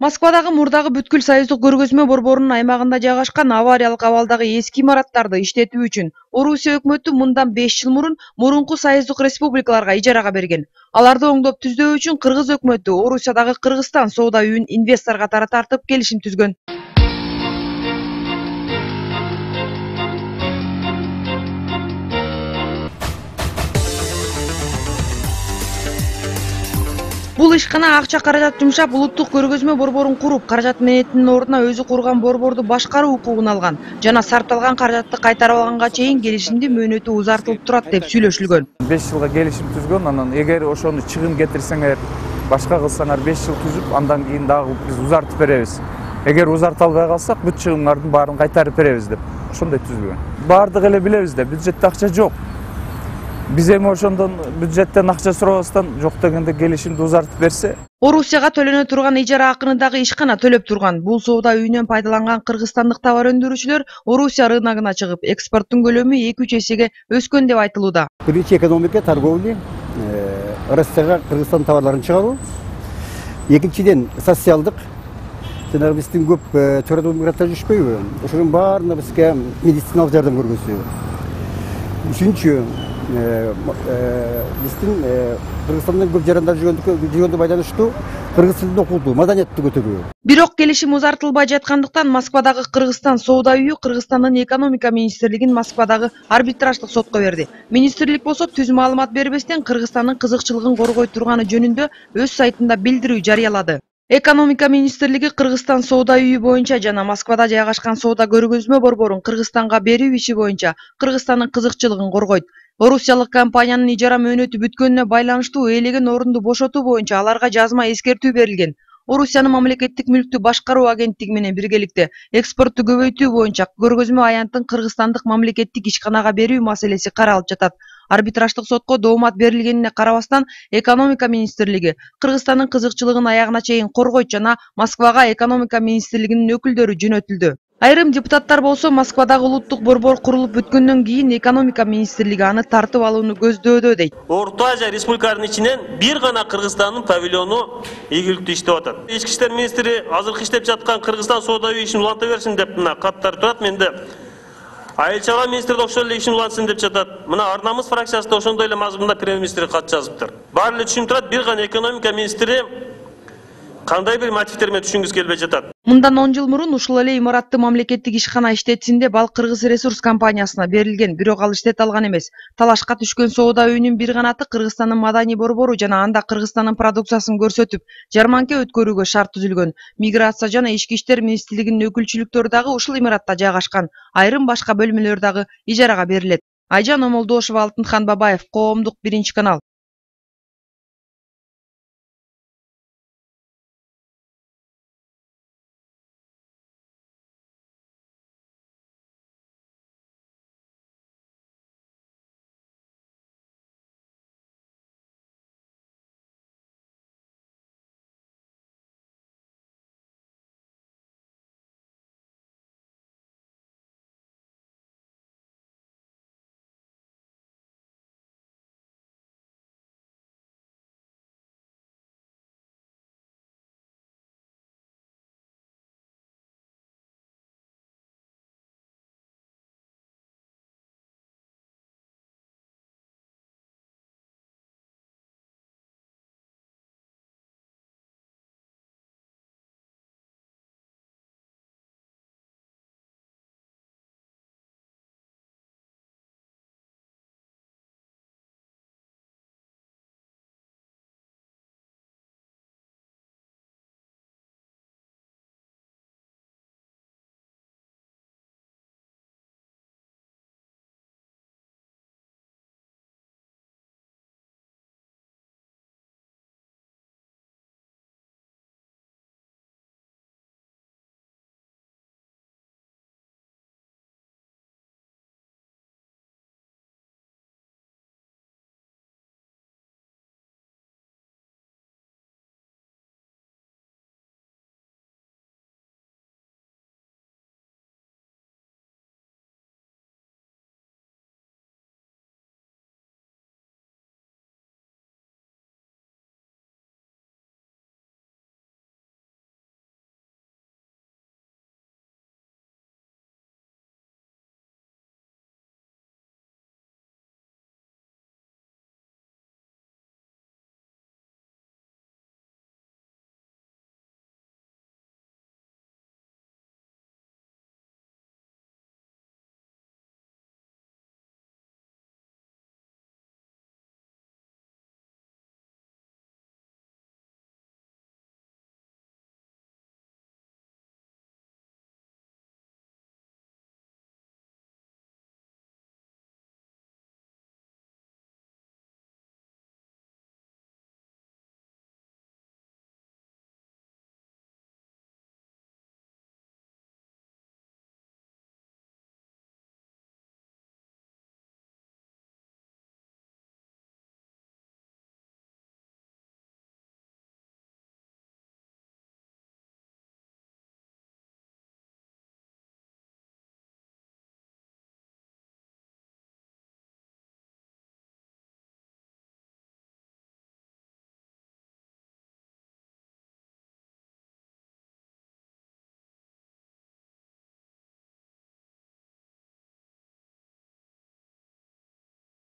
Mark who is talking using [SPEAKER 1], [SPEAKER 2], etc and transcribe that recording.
[SPEAKER 1] Москвадагы мурдагы бүткүл союздук көргөзмө борборунун аймагында жайгашкан авариялык абалдагы эски имараттарды иштетүү үчүн Орусия өкмөтү мындан 5 жыл мурун мурунку союздук республикаларга ижарага берген. Аларды оңдоп түздөө үчүн Кыргыз өкмөтү Орусиядагы Кыргызстан соода үйүн инвестор катары тартып келишим түзгөн. Бул ишкана акча каражат жумшап, улуттук көргөзмө борборун куруп, каражат менетинин ордуна өзү курган борборду башкаруу укугун алган жана сарпталган каражатты кайтарып алганга чейин келишимдин мөөнөтү узартылып турат деп сүйлөшүлгөн.
[SPEAKER 2] 5 жылга келишим түзгөн, анан эгер ошону чыгым кетирсеңер, башка кылсаңар 5 жыл түзүп, андан кийин дагы биз узартып беребиз. Эгер узарта албай калсак, бүт чыгымдардын баарын кайтарып беребиз деп ошондой түзүлгөн. Бардыгы эле билебиз да, бюджетте акча жок. Биз эми ошондон бюджеттен акча сурабастан жок дегенде келишимди узартып берсе.
[SPEAKER 1] Орусияга төлөнө турган ижара акыны дагы ишкана төлөп турган. Бул соода үйүнөн пайдаланган кыргызстандык товар өндүрүүчүлөр Орусия рыногуна чыгып, экспорттун көлөмү 2-3 эсеге өскөн деп айтылууда.
[SPEAKER 3] Биринчи экономика, торговля, Россияга Кыргызстан товарларын чыгаруу. Экинчиден социалдык, жанагы биздин көп чородон мигранттар жүрүшпөйбү? Ошонун баарына бизге медициналык жардам көргөзүү. Үчүнчү, биздин Кыргызстандын көп жарандар жүргөндө байланыштуу кыргыз тилин окутуу, маданиятты көтөрүү.
[SPEAKER 1] Бирок келишим узартылбай жаткандыктан Москвадагы Кыргызстан соода үйү Кыргызстандын экономика министрлигин Москвадагы арбитраждык сотко берди. Министрлик болсо түз маалымат бербестен Кыргызстандын кызыкчылыгын коргой турганы жөнүндө өз сайтында билдирүү жарыялады. Экономика министрлиги Кыргызстан соода үйү боюнча жана Москвада жайгашкан соода көргөзмө борборун Кыргызстанга берүү иши боюнча Кыргызстандын кызыкчылыгын коргойт. Орусиялык компаниянын ижара мөөнөтү бүткөнүнө байланыштуу ээлеген орунду бошотуу боюнча аларга жазма эскертүү берилген. Орусиянын мамлекеттик мүлктү башкаруу агенттиги менен биргеликте экспортту көбөйтүү боюнча көргөзмө аянтын кыргызстандык мамлекеттик ишканага берүү маселеси каралып жатат. Арбитраждык сотко доомат берилгенине карабастан, экономика министрлиги Кыргызстандын кызыкчылыгын аягына чейин коргойт жана Москвага экономика министрлигинин өкүлдөрү жөнөтүлдү. Айрым депутаттар болсо Москвадагы улуттук борбор курулуп бүткөндөн кийин экономика министрлиги аны тартып алууну көздөөдө дейт.
[SPEAKER 4] Орто Азия республикаларынын ичинен бир гана Кыргызстандын павильону ийгиликтүү иштеп атат. Ички иштер министри азыркы иштеп жаткан Кыргызстан соода үйү ишин уланта берсин деп мына каттар турат. Менде айыл чарба министри да ошол эле ишин улантсын деп жатат. Мына Ар намыс фракциясы да ошондой эле мазмунда премьер-министрге кат жазыптыр. Баары эле түшүнүп турат, бир гана экономика министри кандай бир мотивдер менен түшүнгүсү келбей жатат.
[SPEAKER 1] Мындан 10 жыл мурун ушул эле имаратты мамлекеттик ишкана иштетсин деп ал Кыргыз ресурс компаниясына берилген, бирок ал иштете алган эмес. Талашка түшкөн соода үйүнүн бир канаты Кыргызстандын маданий борбору жана анда Кыргызстандын продукциясын көрсөтүп, жарманка өткөрүүгө шарт түзүлгөн. Миграция жана ички иштер министрлигинин өкүлчүлүктөрү дагы ушул имаратта жайгашкан. Айрым башка бөлмөлөр дагы ижарага берилет. Айжан Омолдошова, Алтынхан Бабаев, Коомдук, Биринчи канал.